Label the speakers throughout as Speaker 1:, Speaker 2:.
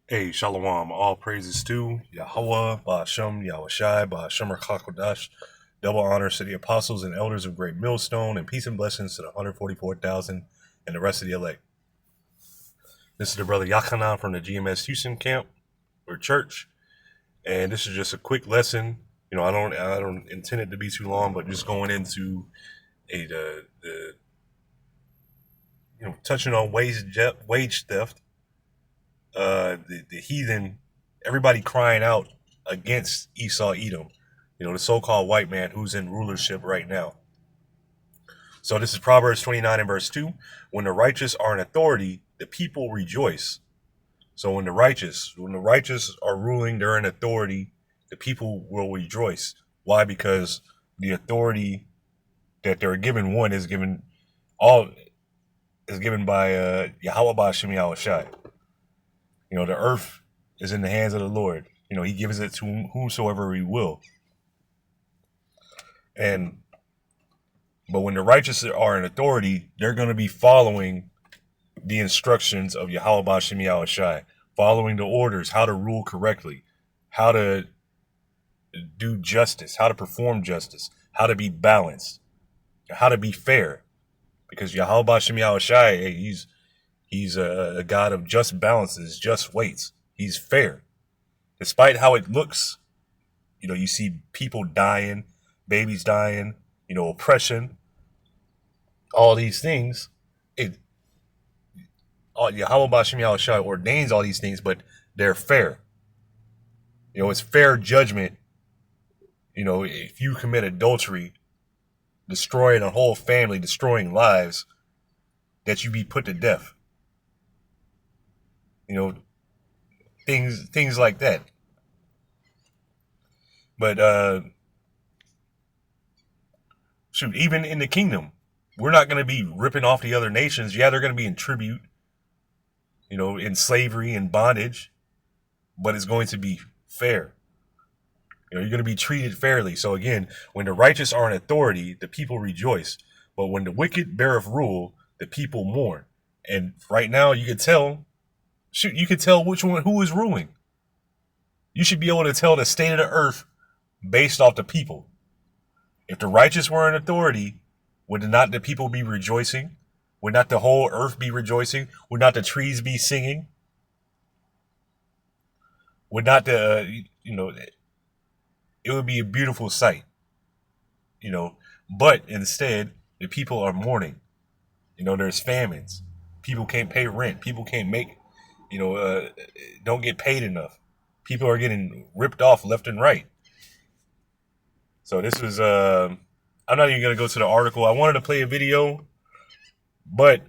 Speaker 1: Hey, Shalom, all praises to Yahweh, Ba'ashem, Yahushai, Ba'ashem Rakakwadash. Double honors to the apostles and elders of Great Millstone, and peace and blessings to the 144,000 and the rest of the elect. This is the brother Yachanan from the GMS Houston camp or church, and this is just a quick lesson. I don't intend it to be too long, but just going into the touching on wage theft. The heathen, everybody crying out against Esau Edom, the so-called white man who's in rulership right now. So this is Proverbs 29 and verse 2. When the righteous are in authority, the people rejoice. So when the righteous are ruling, they're in authority, the people will rejoice. Why? Because the authority that they're given, is given by Yahweh Ba'ashem Yahushai. The earth is in the hands of the Lord. He gives it to whomsoever he will. But when the righteous are in authority, they're going to be following the instructions of Yahweh Ba'ashem Yahushai, following the orders, how to rule correctly, how to do justice, how to perform justice, how to be balanced, how to be fair. Because Yahweh Ba'ashem Yahushai, he's a God of just balances, just weights. He's fair. Despite how it looks, you see people dying, babies dying, oppression, all these things. Yahweh Ba'ashem Yahushua ordains all these things, but they're fair. It's fair judgment. If you commit adultery, destroying a whole family, destroying lives, that you be put to death. Things like that. But even in the kingdom, we're not going to be ripping off the other nations. Yeah, they're going to be in tribute, in slavery and bondage, but it's going to be fair. You're going to be treated fairly. So again, when the righteous are in authority, the people rejoice. But when the wicked beareth rule, the people mourn. And right now you could tell, who is ruling. You should be able to tell the state of the earth based off the people. If the righteous were in authority, would not the people be rejoicing? Would not the whole earth be rejoicing? Would not the trees be singing? Would not it would be a beautiful sight, but instead the people are mourning. There's famines. People can't pay rent. People can't don't get paid enough. People are getting ripped off left and right. So this was, I'm not even going to go to the article. I wanted to play a video, but,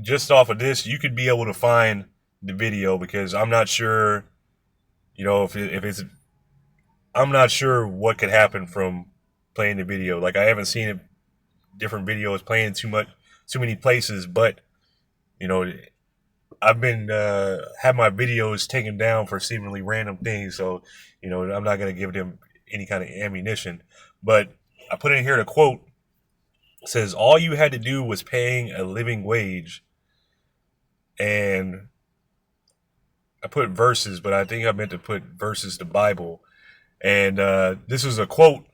Speaker 1: just off of this, you could be able to find the video because I'm not sure, I'm not sure what could happen from playing the video. Like I haven't seen different videos playing too many places, but, I've been had my videos taken down for seemingly random things, so I'm not gonna give them any kind of ammunition. But I put in here the quote. It says, "All you had to do was paying a living wage," and I put verses, but I think I meant to put verses to Bible. And this is a quote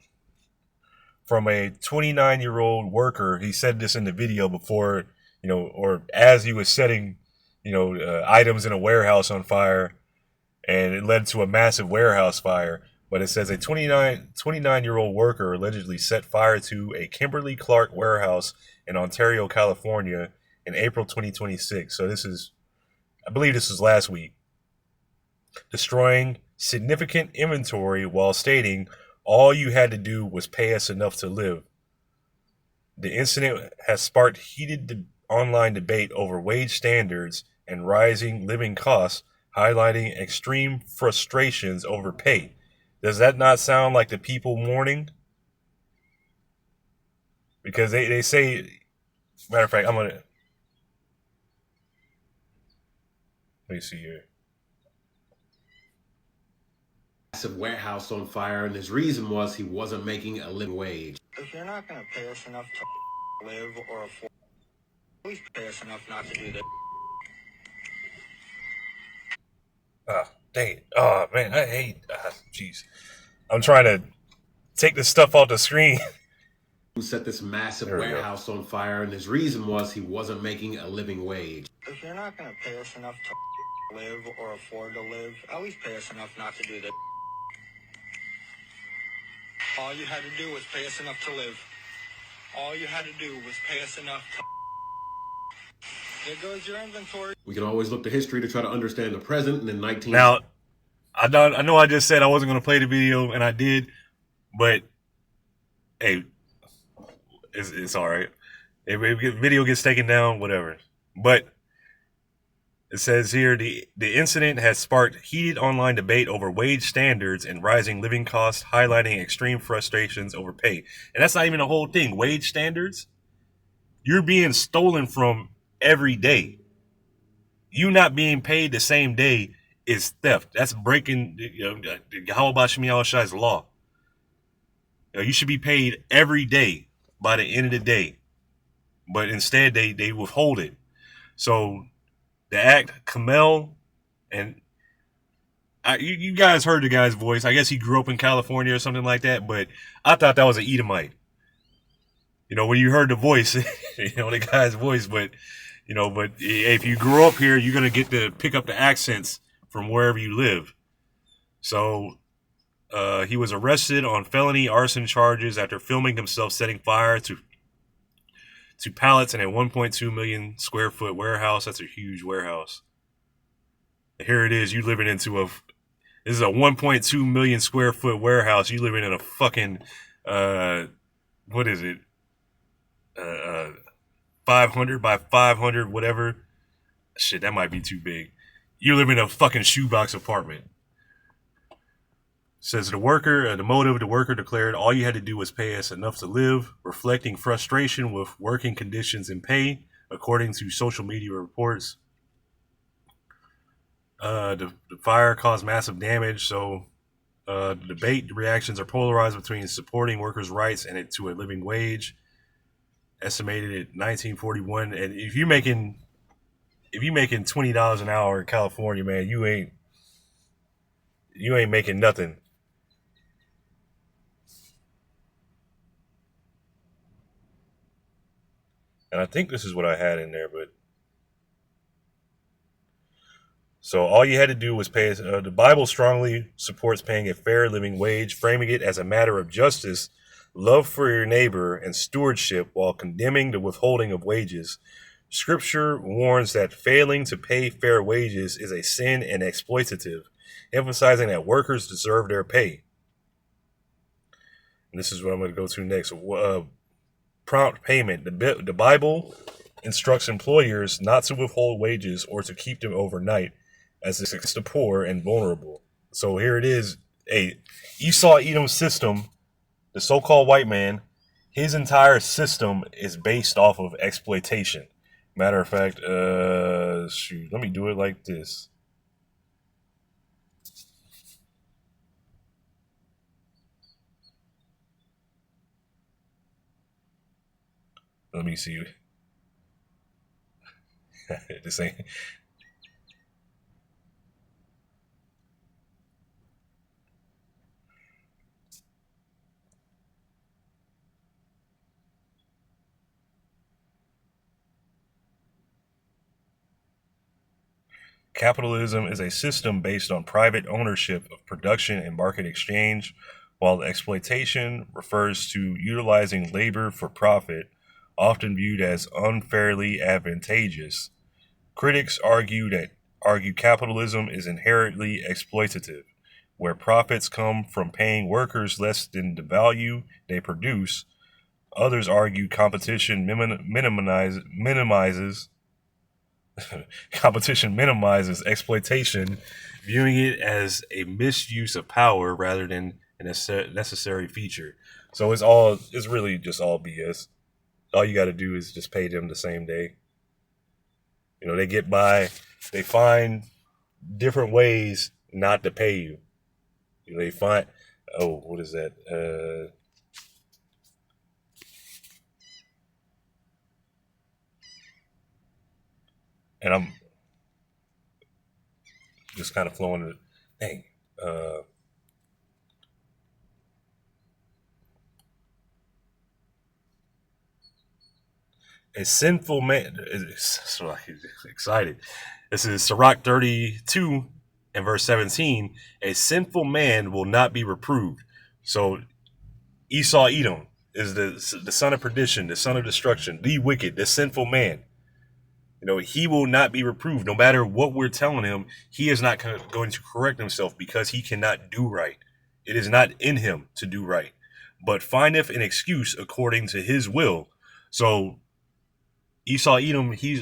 Speaker 1: from a 29-year-old worker. He said this in the video before, or as he was setting items in a warehouse on fire, and it led to a massive warehouse fire. But it says a 29-year-old worker allegedly set fire to a Kimberly-Clark warehouse in Ontario, California in April 2026. So I believe this was last week, destroying significant inventory while stating, "All you had to do was pay us enough to live." The incident has sparked heated online debate over wage standards and rising living costs, highlighting extreme frustrations over pay. Does that not sound like the people mourning? Because they say, matter of fact, let me see here.
Speaker 2: Massive warehouse on fire, and his reason was he wasn't making a living wage.
Speaker 3: If you're not going to pay us enough to live or afford, at least pay us enough not to do this.
Speaker 1: Dang it. Oh, man, I hate. Jeez. I'm trying to take this stuff off the screen.
Speaker 2: Who set this massive
Speaker 1: There we go.
Speaker 2: warehouse on fire, and his reason was he wasn't making a living wage.
Speaker 3: If you're not going to pay us enough to live or afford to live, at least pay us enough not to do this. All you had to do was pay us enough to live. All you had to do was pay us enough to... There goes your inventory.
Speaker 2: We can always look to history to try to understand the present, and in 19...
Speaker 1: Now, I know I just said I wasn't going to play the video, and I did, but hey, it's all right. If video gets taken down, whatever. But it says here the incident has sparked heated online debate over wage standards and rising living costs, highlighting extreme frustrations over pay. And that's not even the whole thing. Wage standards, you're being stolen from every day. You not being paid the same day is theft. That's breaking how about Shemi Al-Shai's law. You should be paid every day by the end of the day. But instead they withhold it. So the act, Kamel, and you guys heard the guy's voice. I guess he grew up in California or something like that, but I thought that was an Edomite. When you heard the voice, the guy's voice, but if you grew up here, you're going to get to pick up the accents from wherever you live. So he was arrested on felony arson charges after filming himself setting fire to pallets in a 1.2 million square foot warehouse. That's a huge warehouse. Here it is. You living into this is a 1.2 million square foot warehouse. You living in a fucking, what is it? 500 by 500, whatever. Shit, that might be too big. You live in a fucking shoebox apartment. Says the motive, the worker declared all you had to do was pay us enough to live, reflecting frustration with working conditions and pay, according to social media reports. The fire caused massive damage, so the debate reactions are polarized between supporting workers' rights and to a living wage, estimated at 1941. And if you're making $20 an hour in California, man, you ain't making nothing. And I think this is what I had in there, but so all you had to do was pay. The Bible strongly supports paying a fair living wage, framing it as a matter of justice, love for your neighbor, and stewardship, while condemning the withholding of wages. Scripture warns that failing to pay fair wages is a sin and exploitative, emphasizing that workers deserve their pay. And this is what I'm going to go to next. Prompt payment. The Bible instructs employers not to withhold wages or to keep them overnight, as it affects the poor and vulnerable. So here it is. A Esau Edom system, the so-called white man, his entire system is based off of exploitation. Matter of fact, let me do it like this. Let me see. This ain't. Capitalism is a system based on private ownership of production and market exchange, while exploitation refers to utilizing labor for profit, often viewed as unfairly advantageous. Critics argue capitalism is inherently exploitative, where profits come from paying workers less than the value they produce. Others argue competition minimizes competition minimizes exploitation, viewing it as a misuse of power rather than a necessary feature. So it's really just all BS. All you got to do is just pay them the same day. They get by. They find different ways not to pay you. They find, what is that? And just kind of flowing. Dang. Uh, a sinful man. So excited. This is Sirach 32 and verse 17. A sinful man will not be reproved. So Esau Edom is the son of perdition, the son of destruction, the wicked, the sinful man. He will not be reproved. No matter what we're telling him, he is not going to correct himself because he cannot do right. It is not in him to do right, but findeth an excuse according to his will. So Esau Edom, he's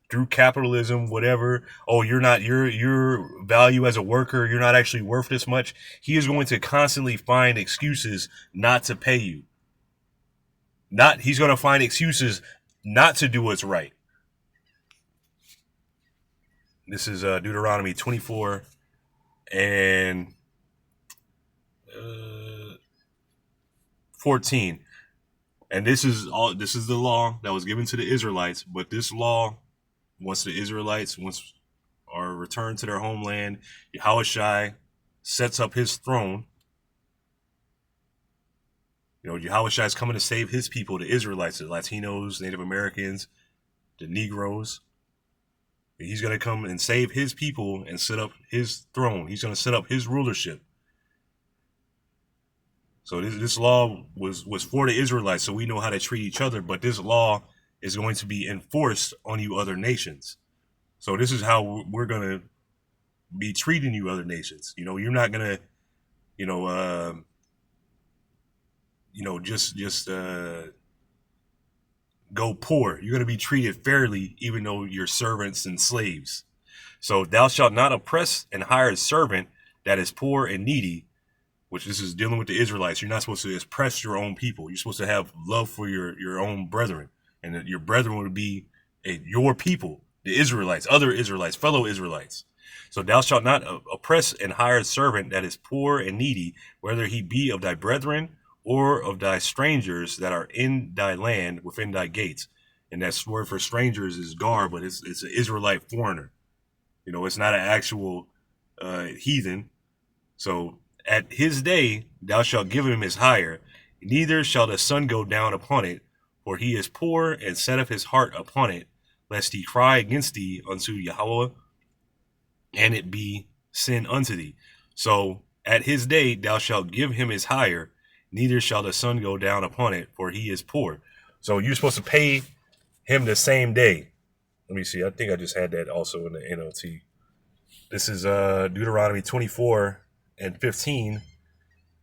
Speaker 1: through capitalism, whatever. Oh, you're not your value as a worker. You're not actually worth this much. He is going to constantly find excuses not to pay you. He's going to find excuses not to do what's right. This is Deuteronomy 24 and 14. And this is the law that was given to the Israelites. But this law, once the Israelites are returned to their homeland, Yahushua sets up his throne. Yahushua is coming to save his people, the Israelites, the Latinos, Native Americans, the Negroes. He's going to come and save his people and set up his throne. He's going to set up his rulership. So this law was for the Israelites, so we know how to treat each other. But this law is going to be enforced on you other nations. So this is how we're going to be treating you other nations. You're not going to, just go poor. You're going to be treated fairly, even though you're servants and slaves. So thou shalt not oppress and hire a servant that is poor and needy, which this is dealing with the Israelites. You're not supposed to oppress your own people. You're supposed to have love for your own brethren, and that your brethren would be your people, the Israelites, other Israelites, fellow Israelites. So thou shalt not oppress and hire a servant that is poor and needy, whether he be of thy brethren or of thy strangers that are in thy land within thy gates. And that word for strangers is gar, but it's an Israelite foreigner. It's not an actual heathen. So at his day thou shalt give him his hire, neither shall the sun go down upon it, for he is poor and setteth his heart upon it, lest he cry against thee unto Yahweh, and it be sin unto thee. So at his day thou shalt give him his hire, neither shall the sun go down upon it, for he is poor. So you're supposed to pay him the same day. Let me see. I think I just had that also in the NLT. This is Deuteronomy 24 and 15.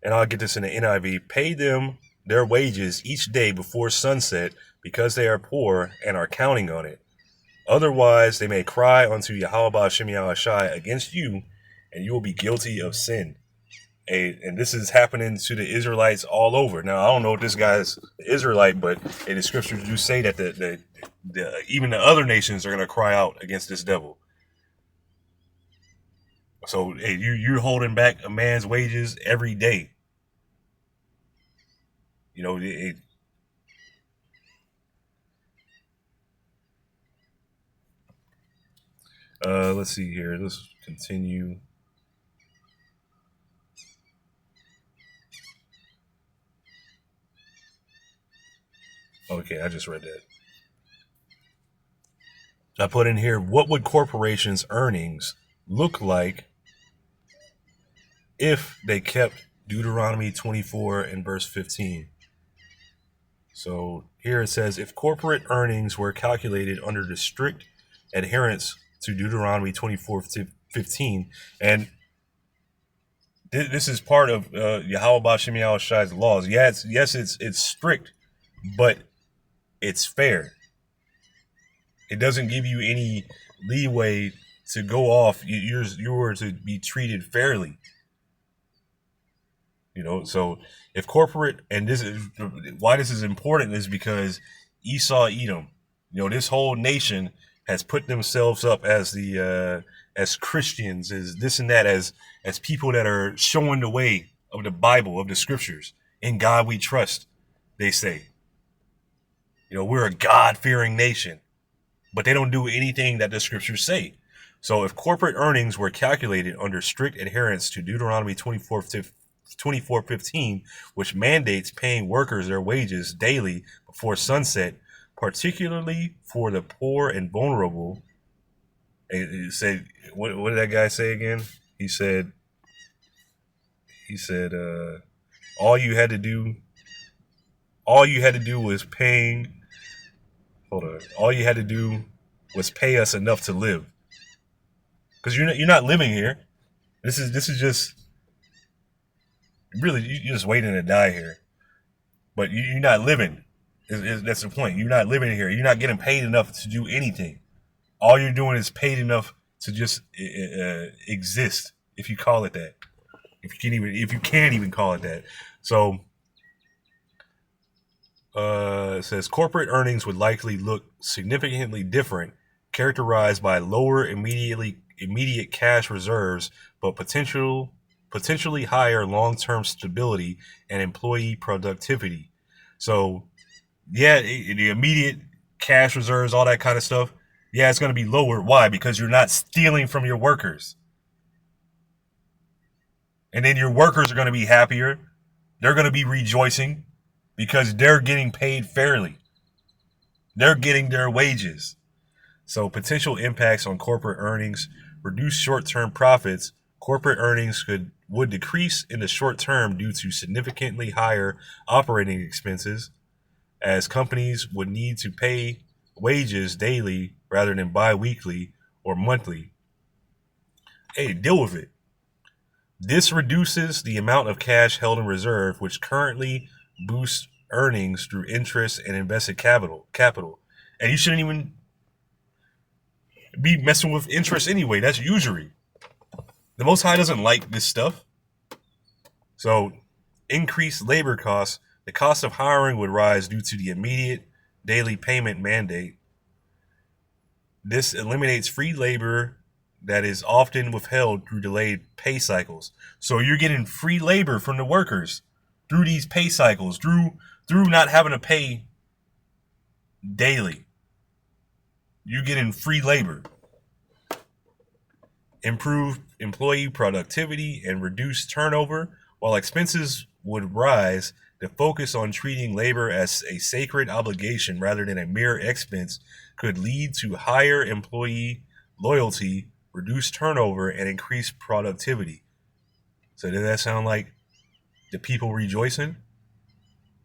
Speaker 1: And I'll get this in the NIV. Pay them their wages each day before sunset, because they are poor and are counting on it. Otherwise, they may cry unto Yahweh Shem Yahushai against you, and you will be guilty of sin. And this is happening to the Israelites all over. Now, I don't know if this guy's Israelite, but the scriptures do say that the even the other nations are going to cry out against this devil. So you're holding back a man's wages every day. Let's see here. Let's continue. Okay, I just read that. I put in here, what would corporations' earnings look like if they kept Deuteronomy 24 and verse 15? So here it says, if corporate earnings were calculated under the strict adherence to Deuteronomy 24:15, and this is part of Yahweh Shem Yahushai's laws. Yes, it's strict, but it's fair. It doesn't give you any leeway to go off. You're to be treated fairly. So if corporate, and this is why this is important, is because Esau Edom, this whole nation has put themselves up as as Christians, as this and that, as people that are showing the way of the Bible, of the scriptures. In God we trust, they say. We're a God-fearing nation, but they don't do anything that the scriptures say. So if corporate earnings were calculated under strict adherence to Deuteronomy 24:15, which mandates paying workers their wages daily before sunset, particularly for the poor and vulnerable. It said, what did that guy say again? He said, all you had to do, was paying. Hold on. All you had to do was pay us enough to live, because you're not living here. This is just really, you're just waiting to die here. But you're not living. That's the point. You're not living here. You're not getting paid enough to do anything. All you're doing is paid enough to just exist, if you call it that. If you can't even call it that. So it says corporate earnings would likely look significantly different, characterized by lower immediate cash reserves, but potentially higher long-term stability and employee productivity. So, yeah, the immediate cash reserves, all that kind of stuff, yeah, it's going to be lower. Why? Because you're not stealing from your workers. And then your workers are going to be happier. They're going to be rejoicing because they're getting paid fairly. They're getting their wages. So potential impacts on corporate earnings: reduce short-term profits. Corporate earnings would decrease in the short term due to significantly higher operating expenses, as companies would need to pay wages daily rather than bi-weekly or monthly. Hey, deal with it. This reduces the amount of cash held in reserve, which currently boosts earnings through interest and invested capital. And you shouldn't even be messing with interest anyway. That's usury. The Most High doesn't like this stuff. So, increased labor costs. The cost of hiring would rise due to the immediate daily payment mandate. This eliminates free labor that is often withheld through delayed pay cycles. So you're getting free labor from the workers through these pay cycles, through not having to pay daily. You're getting free labor. Improve employee productivity and reduce turnover. While expenses would rise, the focus on treating labor as a sacred obligation rather than a mere expense could lead to higher employee loyalty, reduced turnover, and increased productivity. So does that sound like the people rejoicing?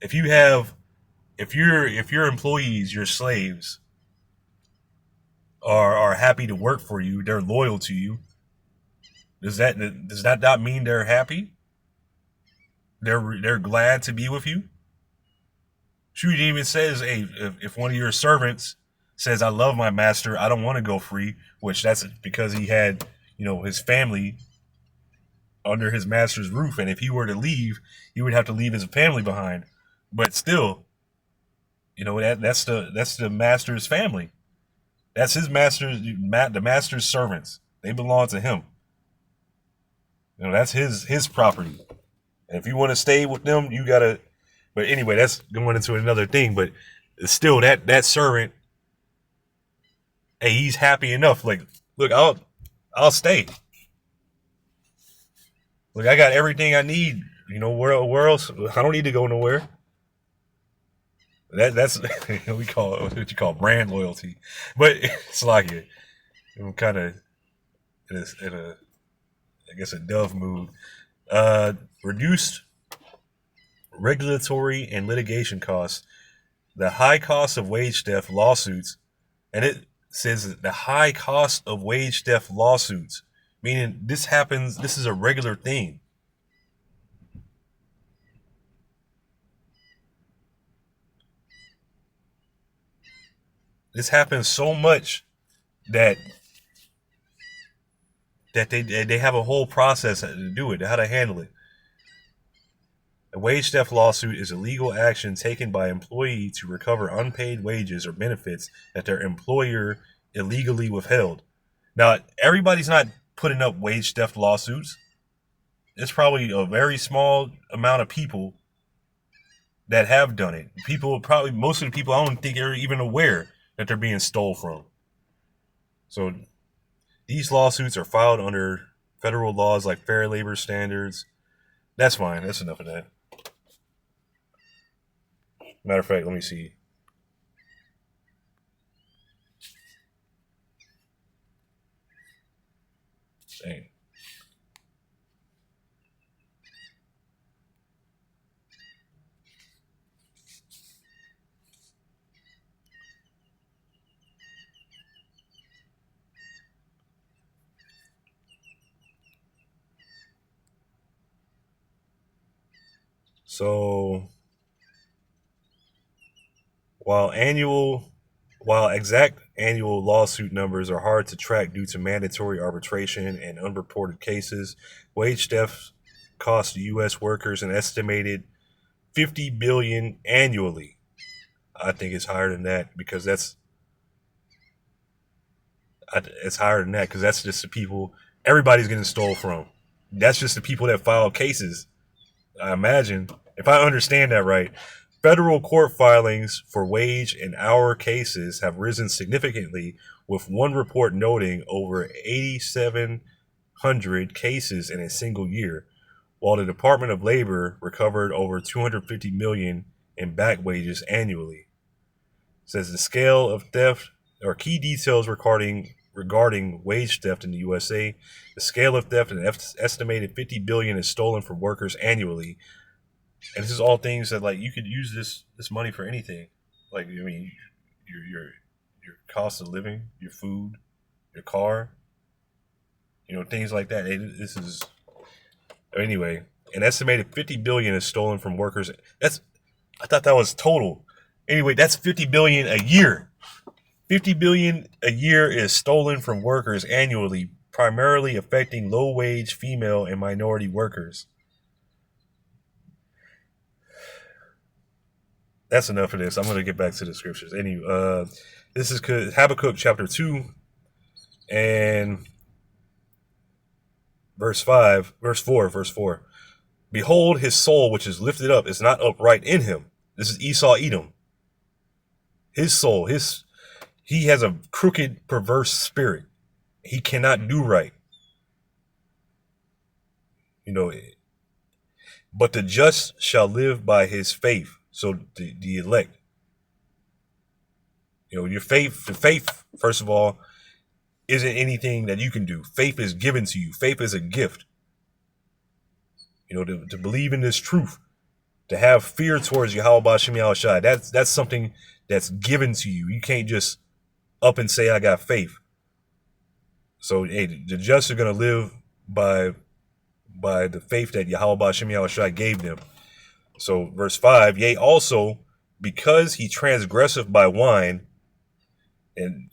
Speaker 1: If your employees, your slaves, are happy to work for you, they're loyal to you, does that not mean they're happy? They're glad to be with you? Shoot, even says, hey, if one of your servants says, I love my master, I don't want to go free, which that's because he had, his family under his master's roof. And if he were to leave, he would have to leave his family behind. But still, that's the master's family. That's his the master's servants. They belong to him. That's his property. And if you want to stay with them, you gotta. But anyway, that's going into another thing. But still, that servant, hey, he's happy enough. Like, look, I'll stay. Look, I got everything I need. Where else? I don't need to go nowhere. That's we call it what you call brand loyalty. But it's like I'm kind of in a I guess a dove mood. Reduced regulatory and litigation costs. The high cost of wage theft lawsuits, and it says that the high cost of wage theft lawsuits, meaning this happens, this is a regular thing. This happens so much that they have a whole process to do it, how to handle it. A wage theft lawsuit is a legal action taken by an employee to recover unpaid wages or benefits that their employer illegally withheld. Now, everybody's not putting up wage theft lawsuits. It's probably a very small amount of people that have done it. Most of the people, I don't think they're even aware that they're being stole from. So These lawsuits are filed under federal laws like fair labor standards. That's fine. That's enough of that. Matter of fact, let me see. Dang. So while annual while exact annual lawsuit numbers are hard to track due to mandatory arbitration and unreported cases, wage theft costs U.S. workers an estimated $50 billion annually. I think it's higher than that because it's higher than that because that's just the people everybody's getting stole from. That's just the people that file cases. I imagine, if I understand that right, federal court filings for wage and hour cases have risen significantly, with one report noting over 8,700 cases in a single year, while the Department of Labor recovered over 250 million in back wages annually. It says the scale of theft or key details regarding wage theft in the USA. The scale of theft, an estimated 50 billion, is stolen from workers annually. And this is all things that, like, you could use this money for anything. Like, I mean, your cost of living, your food, your car, things like that. This is anyway. An estimated 50 billion is stolen from workers. I thought that was total. Anyway, that's 50 billion a year. 50 billion a year is stolen from workers annually, primarily affecting low-wage female and minority workers. That's enough of this. I'm going to get back to the scriptures. Anyway, this is Habakkuk chapter 2 and verse 4. Behold, his soul, which is lifted up, is not upright in him. This is Esau, Edom. His soul, he has a crooked, perverse spirit. He cannot do right. But the just shall live by his faith. So the elect, your faith, the faith, first of all, isn't anything that you can do. Faith is given to you. Faith is a gift. To believe in this truth, to have fear towards Yahweh Ba'Shem Yahushai, that's something that's given to you. You can't just up and say, I got faith. So, hey, the just are going to live by the faith that Yahweh Ba'Shem Yahushai gave them. So, verse 5, yea, also, because he transgresseth by wine, and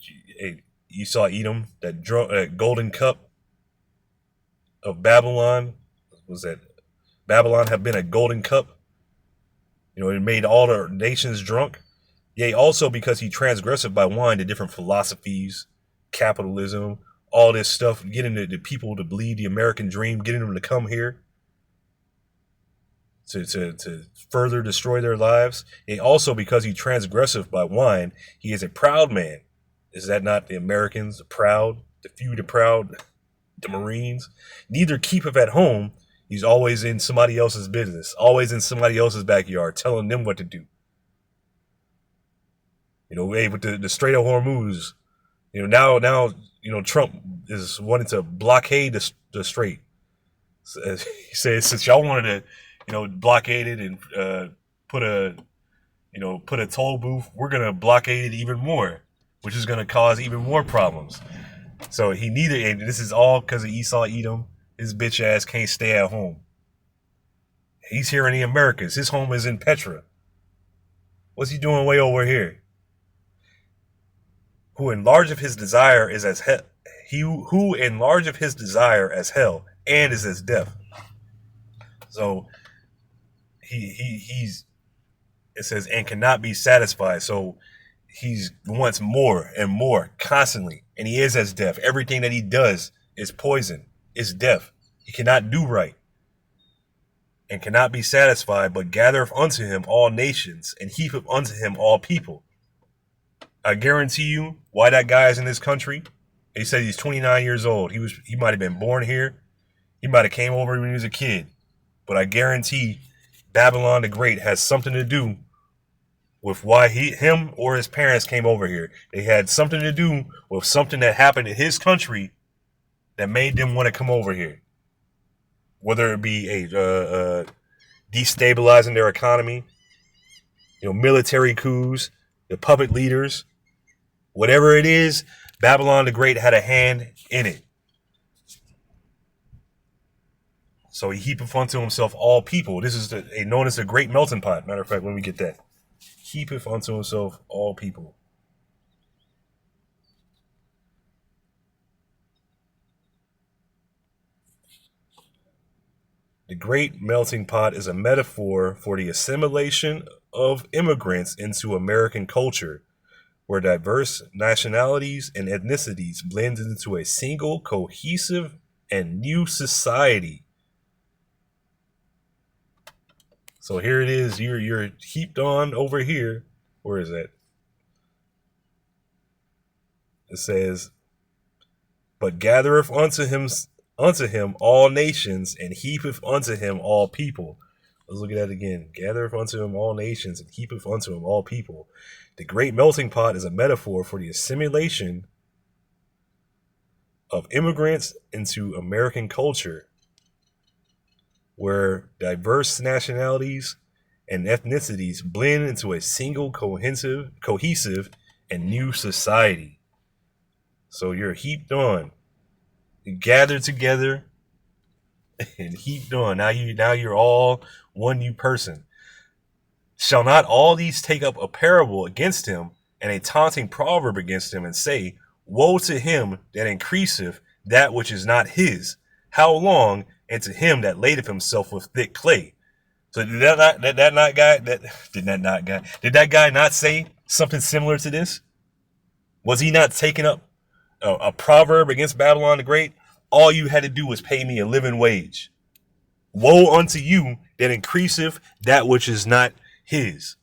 Speaker 1: you saw Edom, that golden cup of Babylon, was that Babylon have been a golden cup? It made all the nations drunk. Yea, also because he transgresseth by wine, the different philosophies, capitalism, all this stuff, getting the people to believe the American dream, getting them to come here to further destroy their lives. And also because he transgresseth by wine, he is a proud man. Is that not the Americans, the proud, the few, the proud, the Marines? Neither keepeth at home. He's always in somebody else's business, always in somebody else's backyard, telling them what to do. Hey, with the Strait of Hormuz, now Trump is wanting to blockade the strait. So, he says, since y'all wanted to, blockade it and put a toll booth, we're gonna blockade it even more, which is gonna cause even more problems. So and this is all because of Esau Edom. His bitch ass can't stay at home. He's here in the Americas. His home is in Petra. What's he doing way over here? Who enlargeth his desire is as hell. Who enlargeth his desire as hell and is as death. So he's it says and cannot be satisfied. So he wants more and more constantly, and he is as death. Everything that he does is poison, is death. He cannot do right and cannot be satisfied, but gathereth unto him all nations and heapeth unto him all people. I guarantee you why that guy is in this country. He said he's 29 years old. He might have been born here. He might have came over when he was a kid. But I guarantee Babylon the Great has something to do with why him or his parents came over here. They had something to do with something that happened in his country that made them want to come over here. Whether it be a destabilizing their economy, military coups, the puppet leaders, whatever it is, Babylon the Great had a hand in it. So he heapeth unto himself all people. This is known as the great melting pot. Matter of fact, when we get that, heapeth unto himself all people. The great melting pot is a metaphor for the assimilation of immigrants into American culture, where diverse nationalities and ethnicities blend into a single, cohesive, and new society. So here it is. You're heaped on over here. Where is that? It says, "But gathereth unto him all nations, and heapeth unto him all people." Let's look at that again. "Gathereth unto him all nations, and heapeth unto him all people." The great melting pot is a metaphor for the assimilation of immigrants into American culture, where diverse nationalities and ethnicities blend into a single, cohesive, and new society. So you're heaped on, you gathered together, and heaped on. Now you're all one new person. "Shall not all these take up a parable against him, and a taunting proverb against him, and say, Woe to him that increaseth that which is not his? How long? And to him that ladeth himself with thick clay." So did that guy not say something similar to this? Was he not taking up a proverb against Babylon the Great? All you had to do was pay me a living wage. Woe unto you that increaseth that which is not his.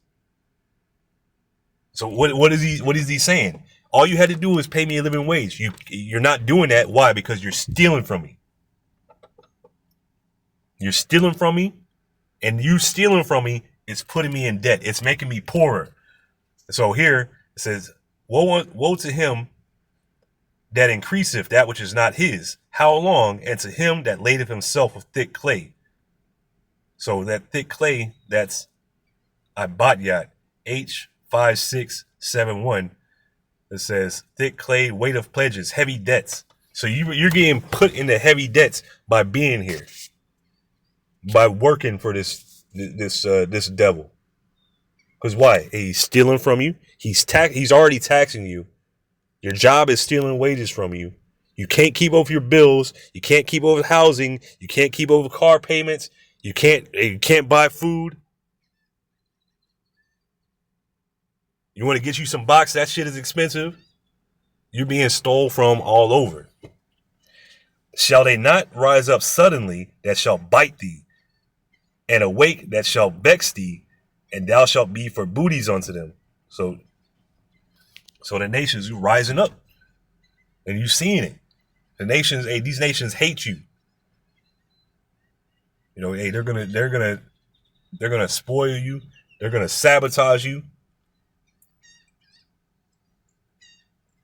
Speaker 1: So what is he saying? All you had to do is pay me a living wage. You're not doing that. Why? Because you're stealing from me. You're stealing from me, and you stealing from me is putting me in debt. It's making me poorer. So here it says, woe to him that increaseth that which is not his. How long? And to him that ladeth himself with thick clay. So that thick clay, that's Abatyat, H5671. It says thick clay, weight of pledges, heavy debts. So you're getting put into heavy debts by being here, by working for this devil. Because why? He's stealing from you. He's already taxing you. Your job is stealing wages from you. You can't keep over your bills. You can't keep over housing. You can't keep over car payments. You can't buy food. You want to get you some box? That shit is expensive. You're being stole from all over. "Shall they not rise up suddenly that shall bite thee, and awake that shall vex thee, and thou shalt be for booties unto them?" So the nations, you rising up, and you seeing it. The nations, these nations hate you. They're gonna spoil you. They're gonna sabotage you.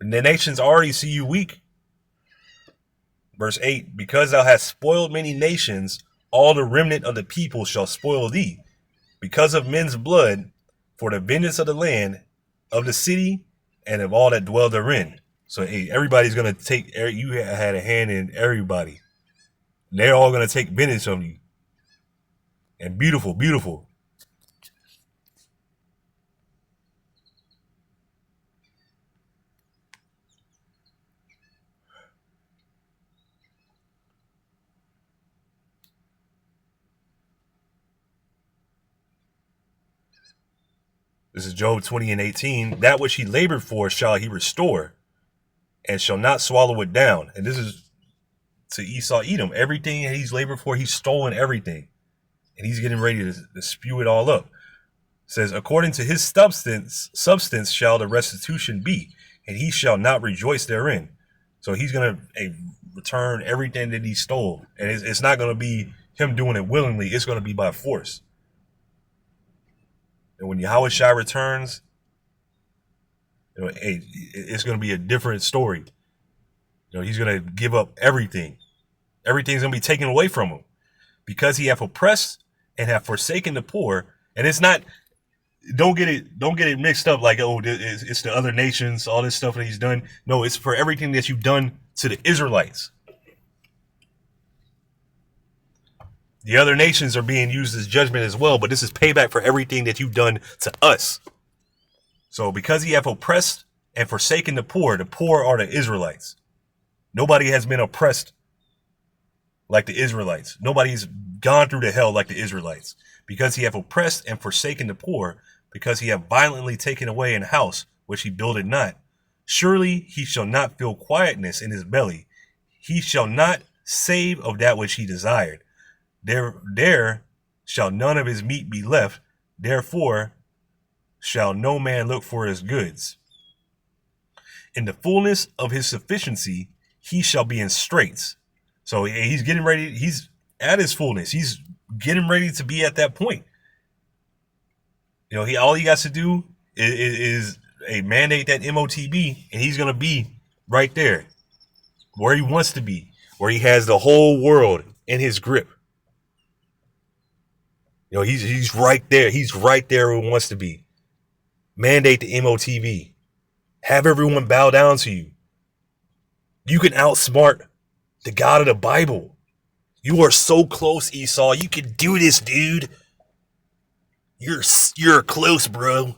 Speaker 1: And the nations already see you weak. Verse 8, "Because thou hast spoiled many nations, all the remnant of the people shall spoil thee, because of men's blood, for the vengeance of the land, of the city, and of all that dwell therein." So everybody's going to take, you had a hand in everybody. They're all going to take vengeance on you. And beautiful, beautiful. This is Job 20:18. "That which he labored for shall he restore, and shall not swallow it down." And this is to Esau, Edom. Everything that he's labored for, he's stolen everything. And he's getting ready to spew it all up. It says, "According to his substance shall the restitution be, and he shall not rejoice therein." So he's going to return everything that he stole. And it's not going to be him doing it willingly. It's going to be by force. And when Yahweh Shai returns, hey, it's going to be a different story. He's going to give up everything. Everything's going to be taken away from him because he have oppressed and have forsaken the poor. And it's not, don't get it mixed up like, oh, it's the other nations, all this stuff that he's done. No, it's for everything that you've done to the Israelites. The other nations are being used as judgment as well, but this is payback for everything that you've done to us. So because he have oppressed and forsaken the poor are the Israelites. Nobody has been oppressed like the Israelites. Nobody's gone through the hell like the Israelites. Because he have oppressed and forsaken the poor, because he have violently taken away an house which he builded not. Surely he shall not feel quietness in his belly. He shall not save of that which he desired. There shall none of his meat be left. Therefore shall no man look for his goods. In the fullness of his sufficiency, he shall be in straits. So he's getting ready. He's at his fullness. He's getting ready to be at that point. All he got to do is mandate that MOTB, and he's going to be right there where he wants to be, where he has the whole world in his grip. He's right there. He's right there where he wants to be. Mandate the MOTB. Have everyone bow down to you. You can outsmart the God of the Bible. You are so close, Esau. You can do this, dude. You're close, bro.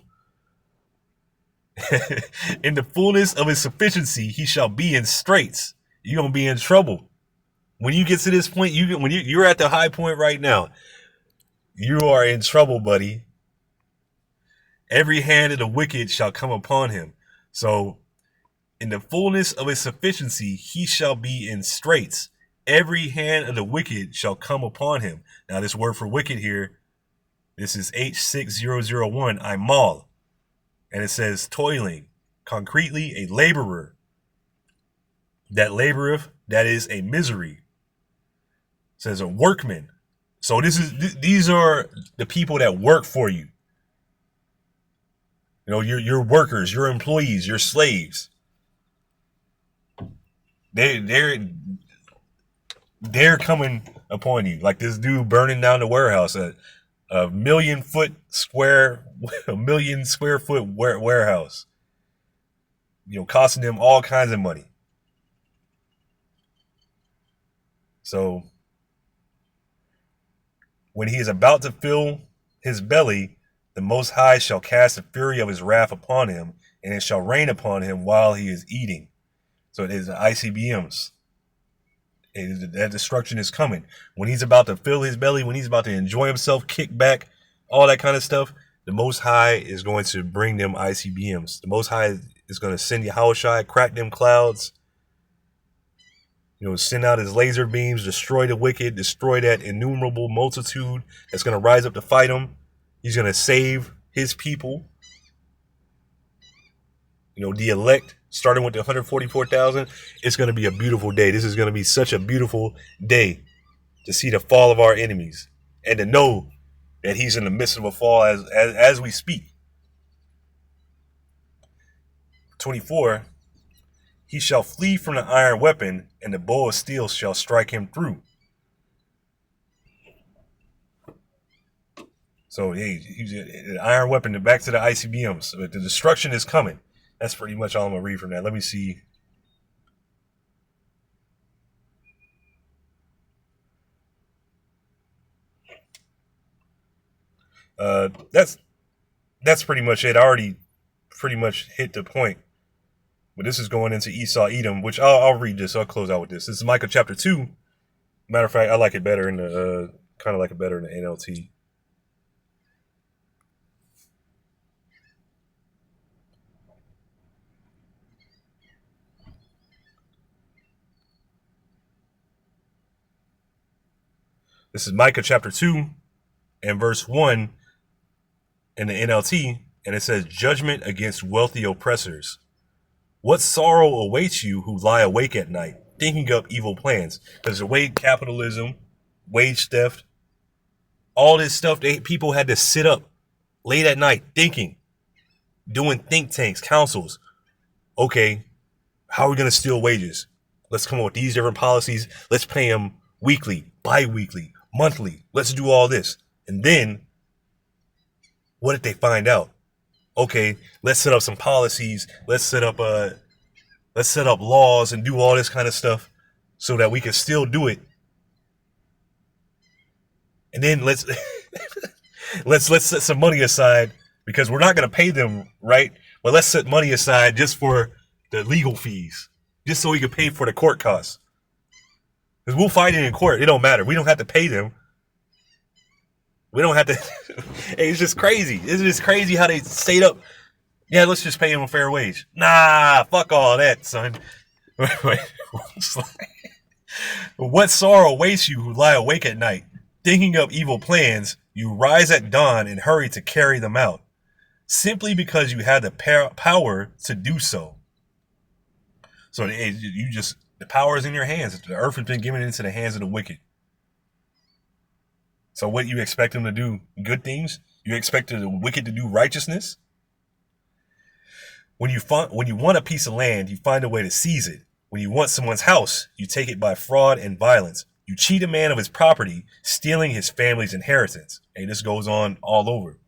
Speaker 1: In the fullness of his sufficiency, he shall be in straits. You're gonna be in trouble. When you get to this point, you're at the high point right now. You are in trouble, buddy. Every hand of the wicked shall come upon him. So, in the fullness of his sufficiency, he shall be in straits. Every hand of the wicked shall come upon him. Now, this word for wicked here, this is H6001, Imal. And it says toiling, concretely a laborer. That laboreth, that is a misery. It says a workman. So these are the people that work for you. Your workers, your employees, your slaves. They're coming upon you. Like this dude burning down the warehouse, a million square foot warehouse. Costing them all kinds of money. So when he is about to fill his belly, the Most High shall cast the fury of his wrath upon him, and it shall rain upon him while he is eating. So it is the ICBMs. That destruction is coming. When he's about to fill his belly, when he's about to enjoy himself, kick back, all that kind of stuff, the Most High is going to bring them ICBMs. The Most High is going to send Yahushua, crack them clouds, send out his laser beams, destroy the wicked, destroy that innumerable multitude that's going to rise up to fight him. He's going to save his people. The elect, starting with the 144,000. It's going to be a beautiful day. This is going to be such a beautiful day to see the fall of our enemies and to know that he's in the midst of a fall as we speak. 24, he shall flee from the iron weapon, and the bow of steel shall strike him through. So he's an iron weapon, back to the ICBMs. So the destruction is coming. That's pretty much all I'm going to read from that. Let me see. That's pretty much it. I already pretty much hit the point. But this is going into Esau Edom, which I'll read this. I'll close out with this. This is Micah chapter 2. Matter of fact, I like it better in the kind of like it better in the NLT. This is Micah chapter 2 and verse 1 in the NLT, and it says, judgment against wealthy oppressors. What sorrow awaits you who lie awake at night, thinking up evil plans? Because the way capitalism, wage theft, all this stuff, people had to sit up late at night thinking, doing think tanks, councils. Okay, how are we going to steal wages? Let's come up with these different policies. Let's pay them weekly, bi-weekly, monthly. Let's do all this. And then, what did they find out? Okay, let's set up some policies. Let's set up laws and do all this kind of stuff so that we can still do it. And then let's set some money aside because we're not going to pay them, right? But let's set money aside just for the legal fees, just so we can pay for the court costs. Because we'll fight it in court. It don't matter. We don't have to pay them. We don't have to. Hey, it's just crazy. It's just crazy how they stayed up. Yeah, let's just pay them a fair wage. Nah, fuck all that, son. What sorrow awaits you who lie awake at night, thinking up evil plans? You rise at dawn and hurry to carry them out, simply because you have the power to do so. So the power is in your hands. The earth has been given into the hands of the wicked. So what, you expect them to do good things? You expect the wicked to do righteousness? When you want a piece of land, you find a way to seize it. When you want someone's house, you take it by fraud and violence. You cheat a man of his property, stealing his family's inheritance. Hey, this goes on all over.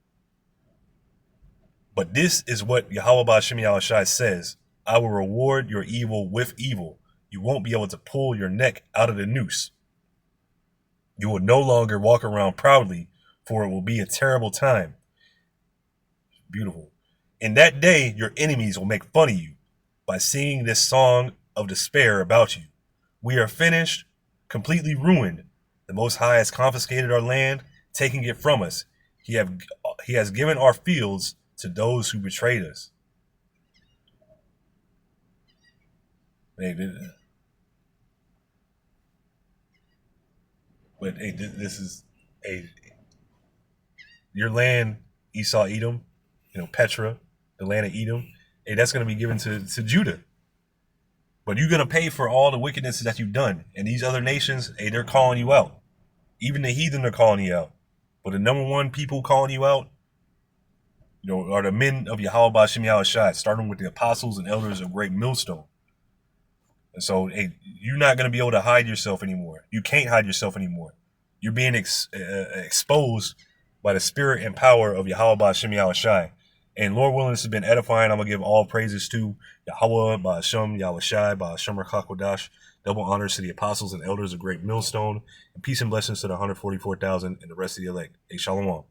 Speaker 1: But this is what Yahweh Ba'Shem Yahushai says. I will reward your evil with evil. You won't be able to pull your neck out of the noose. You will no longer walk around proudly, for it will be a terrible time. Beautiful. In that day, your enemies will make fun of you by singing this song of despair about you. We are finished, completely ruined. The Most High has confiscated our land, taking it from us. He has given our fields to those who betrayed us. But hey, this is your land, Esau, Edom, Petra, the land of Edom. Hey, that's going to be given to Judah. But you're going to pay for all the wickedness that you've done. And these other nations, hey, they're calling you out. Even the heathen are calling you out. But the number one people calling you out, are the men of Yahweh Ba'Shem Yahushai, starting with the apostles and elders of Great Millstone. And so, hey, you're not going to be able to hide yourself anymore. You can't hide yourself anymore. You're being exposed by the spirit and power of Yahweh Ba'Shem Yahushai. And Lord willing, this has been edifying. I'm going to give all praises to Yahweh Ba'Shem Yahushai, Ba'Shem Rakakodash. Double honors to the apostles and elders of Great Millstone. And peace and blessings to the 144,000 and the rest of the elect. Hey, shalom.